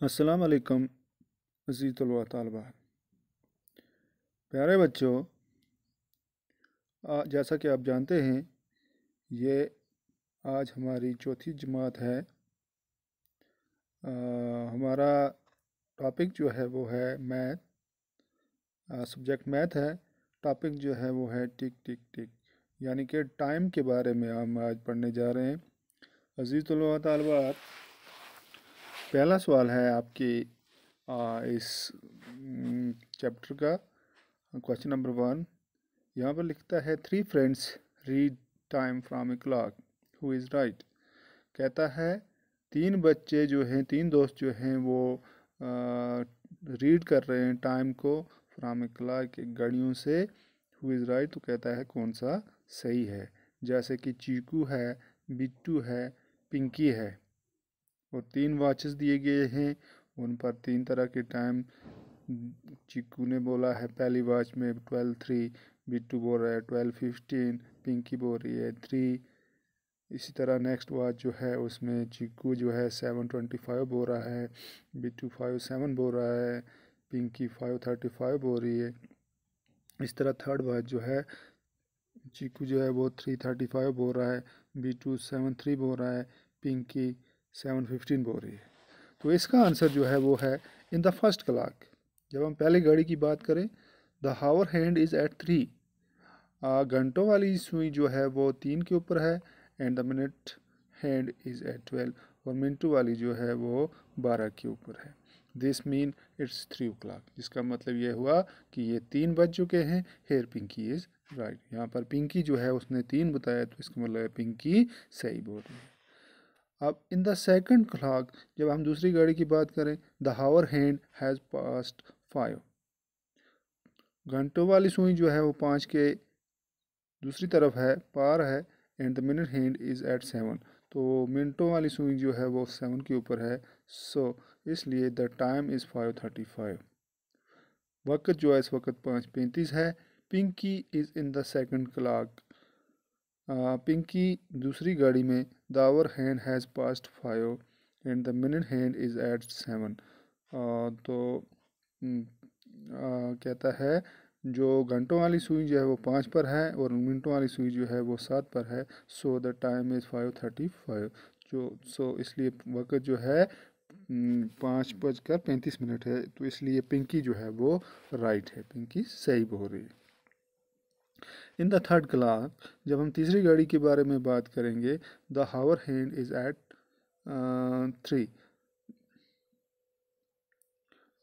अस्सलाम वालेकुम अज़ीज़ तलबा तालिबात। प्यारे बच्चों, जैसा कि आप जानते हैं ये आज हमारी चौथी जमात है। हमारा टॉपिक जो है वो है मैथ। सब्जेक्ट मैथ है। टॉपिक जो है वो है टिक टिक टिक, यानी कि टाइम के बारे में हम आज पढ़ने जा रहे हैं। अज़ीज़ तलबा तालिबात, पहला सवाल है आपकी इस चैप्टर का। क्वेश्चन नंबर 1 यहाँ पर लिखता है 3 friends read time from a clock, who is right. कहता है तीन बच्चे जो हैं, तीन दोस्त जो हैं वो रीड कर रहे हैं टाइम को फ्रॉम ए क्लॉक, घड़ियों से। हु इज़ राइट, तो कहता है कौन सा सही है। जैसे कि चीकू है, बिट्टू है, पिंकी है, और तीन वॉचेस दिए गए हैं, उन पर तीन तरह के टाइम। चीकू ने बोला है पहली वॉच में 12:03, बिट्टू बोल रहा है 12:15, पिंकी बोल रही है 3। इसी तरह नेक्स्ट वॉच जो है उसमें चीकू जो है 7:25 बोल रहा है, बिट्टू 5:07 बोल रहा है, पिंकी 5:35 बोल रही है। इस तरह थर्ड वॉच जो है चीकू जो है वो 3:35 बोल रहा है, बिट्टू 7:03 बोल रहा है, पिंकी 7:15 बोल रही है। तो इसका आंसर जो है वो है इन द फर्स्ट क्लॉक। जब हम पहली घड़ी की बात करें, the hour hand is at 3। घंटों वाली सुई जो है वो 3 के ऊपर है, and the minute hand is at 12, और मिनटों वाली जो है वो 12 के ऊपर है। दिस मीन इट्स 3 o'clock, जिसका मतलब ये हुआ कि ये 3 बज चुके हैं। Here Pinky is right. यहाँ पर पिंकी जो है उसने 3 बताया, तो इसका मतलब है पिंकी सही बोल रही है। अब इन द सेकंड क्लॉक, जब हम दूसरी घड़ी की बात करें, the hour hand has past 5। घंटों वाली सुई जो है वो 5 के दूसरी तरफ है, पार है, and the minute hand is at 7। तो मिनटों वाली सुई जो है वो 7 के ऊपर है। सो इसलिए द टाइम इज़ 5:35। वक्त जो है इस वक्त 5:35 है। Pinky is in the second clock. Pinky दूसरी गाड़ी में, the hour hand has past 5 and the minute hand is at 7। तो कहता है जो घंटों वाली सुई जो है वो 5 पर है, और मिनटों वाली सुई जो है वो 7 पर है। So the time is 5:35। सो इसलिए वक्त जो है 5:35 है। तो इसलिए पिंकी जो है वो राइट है, पिंकी सही बोल रही है। इन द थर्ड क्लास, जब हम तीसरी गाड़ी के बारे में बात करेंगे, the hour hand is at 3।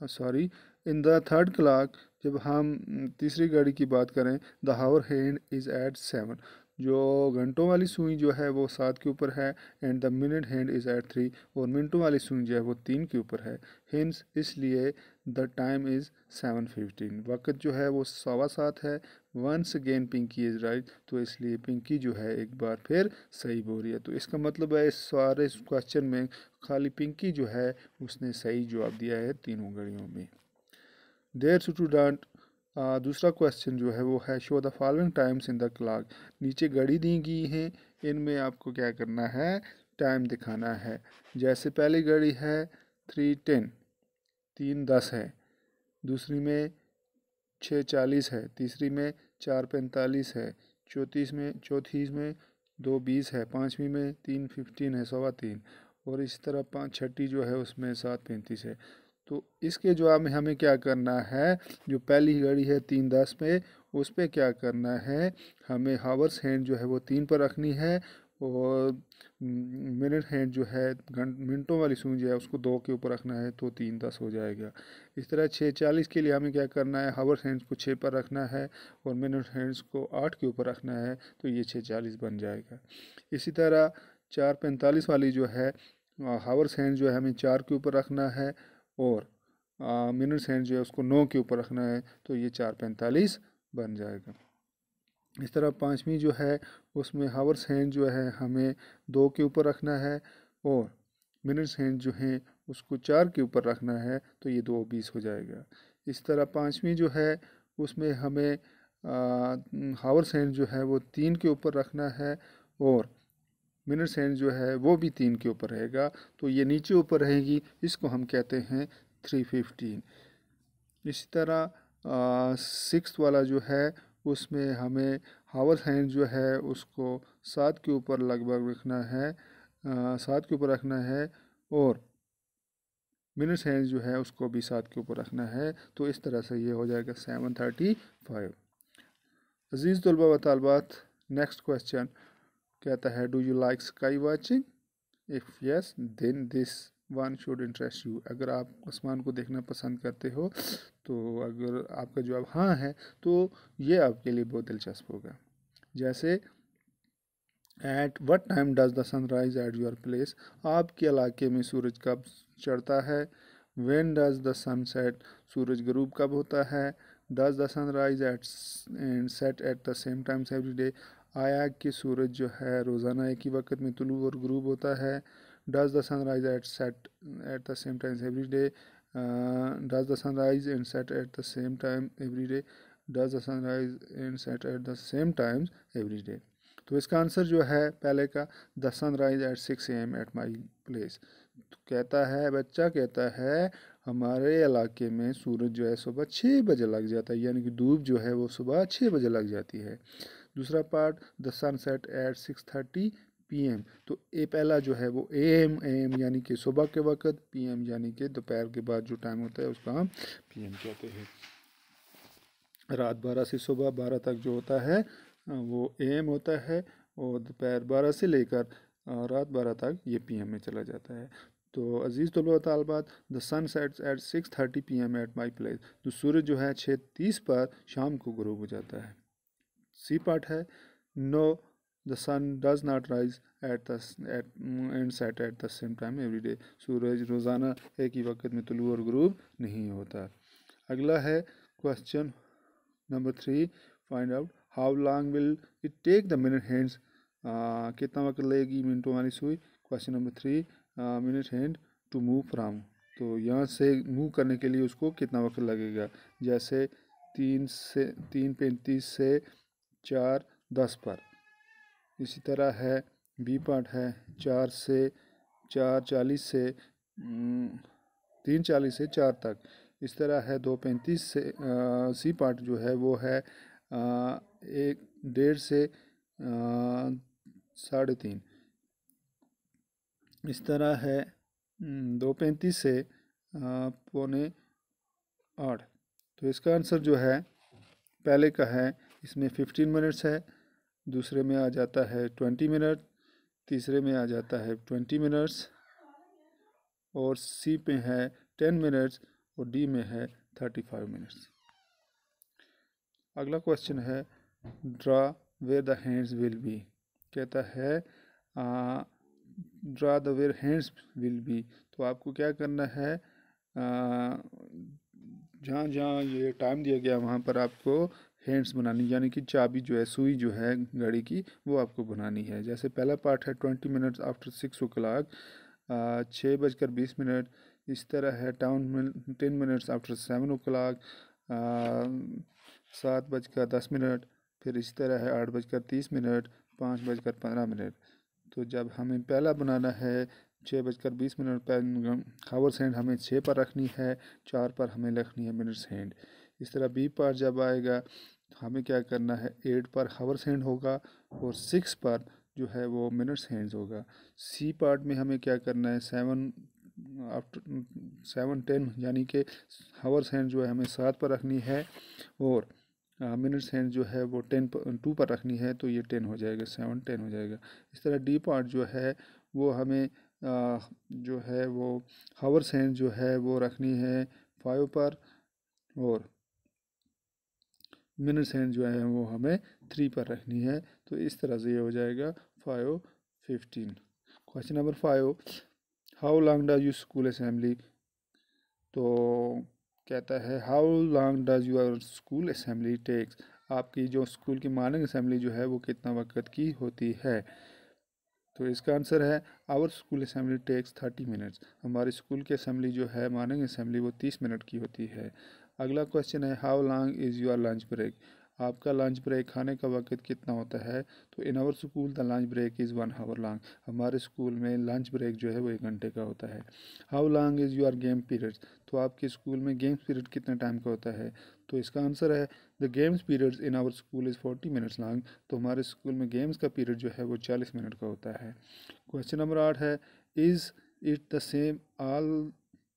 Sorry, in the third clock, जब हम तीसरी घड़ी की बात करें, the hour hand is at 7। जो घंटों वाली सुई जो है वो 7 के ऊपर है, and the minute hand is at 3, और मिनटों वाली सुई जो है वो 3 के ऊपर है। हिंस इसलिए द टाइम इज़ 7:15। वक्त जो है वो 7:15 है। Once again Pinky is right, तो इसलिए पिंकी जो है एक बार फिर सही बोल रही है। तो इसका मतलब है इस सारे क्वेश्चन में खाली पिंकी जो है उसने सही जवाब दिया है तीनों घड़ियों में। देयर स्टूडेंट, दूसरा क्वेश्चन जो है वो है show the following times in the clock. नीचे घड़ी दी गई हैं, इनमें आपको क्या करना है, टाइम दिखाना है। जैसे पहली घड़ी है 3:10, 3:10 है। दूसरी में 6:40 है। तीसरी में 4:45 है। चौथी में 2:20 है। पाँचवीं में 3:15 है, 3:15। और इस तरह छठी जो है उसमें 7:35 है। तो इसके जवाब में हमें क्या करना है, जो पहली घड़ी है 3:10 पे, उस पर क्या करना है, हमें हावर्स हैंड जो है वो 3 पर रखनी है, और मिनट हैंड जो है मिनटों वाली सुई जो है उसको 2 के ऊपर रखना है, तो 3:10 हो जाएगा। इस तरह 6:40 के लिए हमें क्या करना है, हावर्स हैंड्स को 6 पर रखना है, और मिनट हैंड्स को 8 के ऊपर रखना है, तो ये 6:40 बन जाएगा। इसी तरह 4:45 वाली जो है, हावर्स हैंड जो है हमें 4 के ऊपर रखना है, और मिनट्स हैंड जो है उसको 9 के ऊपर रखना है, तो ये 4:45 बन जाएगा। इस तरह पाँचवीं जो है उसमें हावर्स हैंड जो है हमें 2 के ऊपर रखना है, और मिनट्स हैंड जो है उसको 4 के ऊपर रखना है, तो ये 2:20 हो जाएगा। इस तरह पाँचवीं जो है उसमें हमें हावर्स हैंड जो है वो 3 के ऊपर रखना है, और मिनट्स हैंड जो है वो भी 3 के ऊपर रहेगा, तो ये नीचे ऊपर रहेगी, इसको हम कहते हैं 3:15। इसी तरह सिक्स्थ वाला जो है उसमें हमें हावर हैंड जो है उसको 7 के ऊपर लगभग रखना है, 7 के ऊपर रखना है, और मिनट्स हैंड जो है उसको भी 7 के ऊपर रखना है। तो इस तरह से ये हो जाएगा 7:35। अजीज़ तलबा व तालबात, नेक्स्ट क्वेश्चन कहता है do you like sky watching? If yes then this one should interest you. अगर आप आसमान को देखना पसंद करते हो, तो अगर आपका जवाब हाँ है तो ये आपके लिए बहुत दिलचस्प होगा। जैसे at what time does the sun rise at your place? आपके इलाके में सूरज कब चढ़ता है? When does the sun set? सूरज गरूब कब होता है? Does the sun rise at and set at the same times every day? आया कि सूरज जो है रोज़ाना एक ही वक्त में तुलू और गरूब होता है? Does the sun rise at set at the same times every day? Does the sun rise and set at the same time every day? Does the sun rise and set at the same times every day? तो इसका answer जो है पहले का the sun rise at 6 AM at my place. तो कहता है, बच्चा कहता है हमारे इलाके में सूरज जो है सुबह 6 बजे लग जाता है, यानी कि धूप जो है वो सुबह 6 बजे लग जाती है। दूसरा part the sun set at 6:30 PM। तो ये पहला जो है वो AM यानी कि सुबह के वक्त, PM यानी कि दोपहर के बाद जो टाइम होता है उसका हम PM कहते हैं। रात 12 से सुबह 12 तक जो होता है वो AM होता है, और दोपहर 12 से लेकर रात 12 तक ये PM में चला जाता है। तो अज़ीज़ तलबा तालबात, the sun sets at 6:30 PM at my place. तो सूरज जो है 6:30 पर शाम को गुरूब हो जाता है। सी पार्ट है no the sun does not rise at and set at the same time every day. सूरज रोज़ाना एक ही वक्त में तुलू और गुरूब नहीं होता। अगला है question number 3, find out how long will it take the minute hands? कितना वक्त लगेगी मिनटों वाली सुई? Question number 3, minute hand to move from. तो यहाँ से मूव करने के लिए उसको कितना वक्त लगेगा? जैसे 3:35 से 4:10 पर। इसी तरह है बी पार्ट है 4:40 से 3:40 से 4 तक। इस तरह है 2:35 से सी पार्ट जो है वो है 1:30 से 3:30। इस तरह है 2:35 से 7:45। तो इसका आंसर जो है पहले का है, इसमें 15 मिनट्स है, दूसरे में आ जाता है 20 मिनट, तीसरे में आ जाता है 20 मिनट्स, और सी पे है 10 मिनट्स, और डी में है 35 मिनट्स। अगला क्वेश्चन है draw where the hands will be. कहता है draw the where hands will be. तो आपको क्या करना है, जहाँ जहाँ ये टाइम दिया गया वहाँ पर आपको हैंड्स बनानी, यानी कि चाबी जो है, सुई जो है घड़ी की, वो आपको बनानी है। जैसे पहला पार्ट है 20 मिनट्स आफ्टर 6 o'clock, 6:20। इस तरह है 10 मिनट्स आफ्टर 7 o'clock, 7:10। फिर इस तरह है 8:30, 5:15। तो जब हमें पहला बनाना है 6:20 पर हावर्स हैंड हमें 6 पर रखनी है, 4 पर हमें रखनी है मिनट्स हैंड। इस तरह बी पार्ट जब आएगा हमें क्या करना है, 8 पर हावर्स हैंड होगा और 6 पर जो है वो मिनट्स हैंड्स होगा। सी पार्ट में हमें क्या करना है, 7:10 यानी कि हावर्स हैंड जो है हमें 7 पर रखनी है, और मिनट्स हैंड जो है वो 2 पर रखनी है, तो ये 10 हो जाएगा, 7:10 हो जाएगा। इस तरह डी पार्ट जो है वो हमें जो है वो हावर्स हैंड जो है वो रखनी है 5 पर, और मिनट्स हैंड जो है वो हमें 3 पर रखनी है। तो इस तरह से ये हो जाएगा 5:15। Question number 5, how long does you school assembly? तो कहता है how long does your school assembly takes? आपकी जो स्कूल की मॉर्निंग असेंबली जो है वो कितना वक्त की होती है? तो इसका आंसर है our school assembly takes 30 minutes. हमारे स्कूल की असेंबली जो है मॉर्निंग असेंबली वो 30 मिनट की होती है। अगला क्वेश्चन है how long is your lunch break? आपका लंच ब्रेक खाने का वक्त कितना होता है? तो in our school the lunch break is 1 hour long. हमारे स्कूल में लंच ब्रेक जो है वो 1 घंटे का होता है। How long is your game periods? तो आपके स्कूल में गेम्स पीरियड कितने टाइम का होता है? तो इसका आंसर है the games periods in our school is 40 minutes long. तो हमारे स्कूल में गेम्स का पीरियड जो है वो 40 मिनट का होता है। क्वेश्चन नंबर 8 है, is it the same all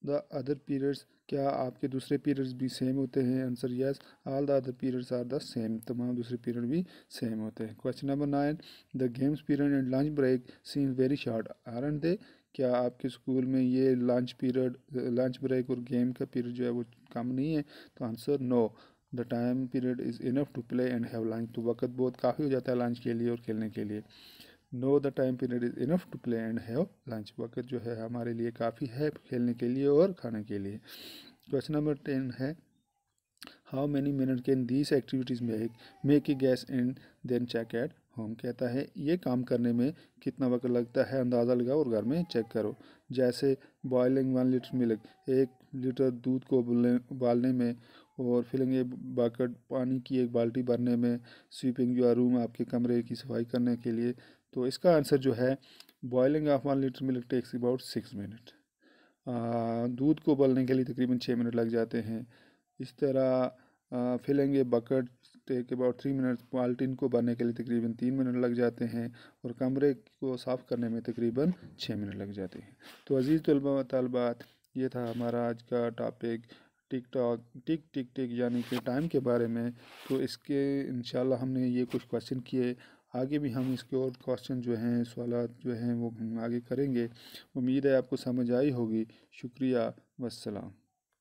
the other periods? क्या आपके दूसरे पीरियड्स भी सेम होते हैं? Answer yes, all the other periods are the same. तमाम दूसरे पीरियड भी सेम होते हैं। Question number 9, the games period and lunch break seem very short aren't they? क्या आपके स्कूल में ये लंच पीरियड, लंच ब्रेक और गेम का पीरियड जो है वो कम नहीं है? तो answer no, the time period is enough to play and have lunch. तो वक्त बहुत काफ़ी हो जाता है लंच के लिए और खेलने के लिए। No, the time period is enough to play and have lunch. वक्त जो है हमारे लिए काफ़ी है खेलने के लिए और खाने के लिए। क्वेश्चन नंबर 10 है, how many minute can these activities make a guess and then check at home? कहता है ये काम करने में कितना वक्त लगता है, अंदाज़ा लगाओ और घर में चेक करो। जैसे बॉइलिंग 1 लीटर मिल्क, 1 लीटर दूध को उबालने में, और फिलिंग ए बकेट, पानी की एक बाल्टी भरने में, स्वीपिंग योर रूम, आपके कमरे की सफाई करने के लिए। तो इसका आंसर जो है, boiling of 1 litre milk takes about 6 minute. दूध को उबलने के लिए तकरीबन 6 मिनट लग जाते हैं। इस तरह फिलेंगे बकेट टेक अबाउट 3 मिनट, बाल्टीन को भरने के लिए तकरीबन 3 मिनट लग जाते हैं, और कमरे को साफ़ करने में तकरीबन 6 मिनट लग जाते हैं। तो अज़ीज़ तलबा व तालबात, ये था हमारा आज का टॉपिक टिक टॉक, टिक टिक टिक यानी कि टाइम के बारे में। तो इसके इंशाल्लाह हमने ये कुछ क्वेश्चन किए, आगे भी हम इसके और क्वेश्चन जो हैं, सवालात जो हैं वो हम आगे करेंगे। उम्मीद है आपको समझ आई होगी। शुक्रिया, वस्सलाम।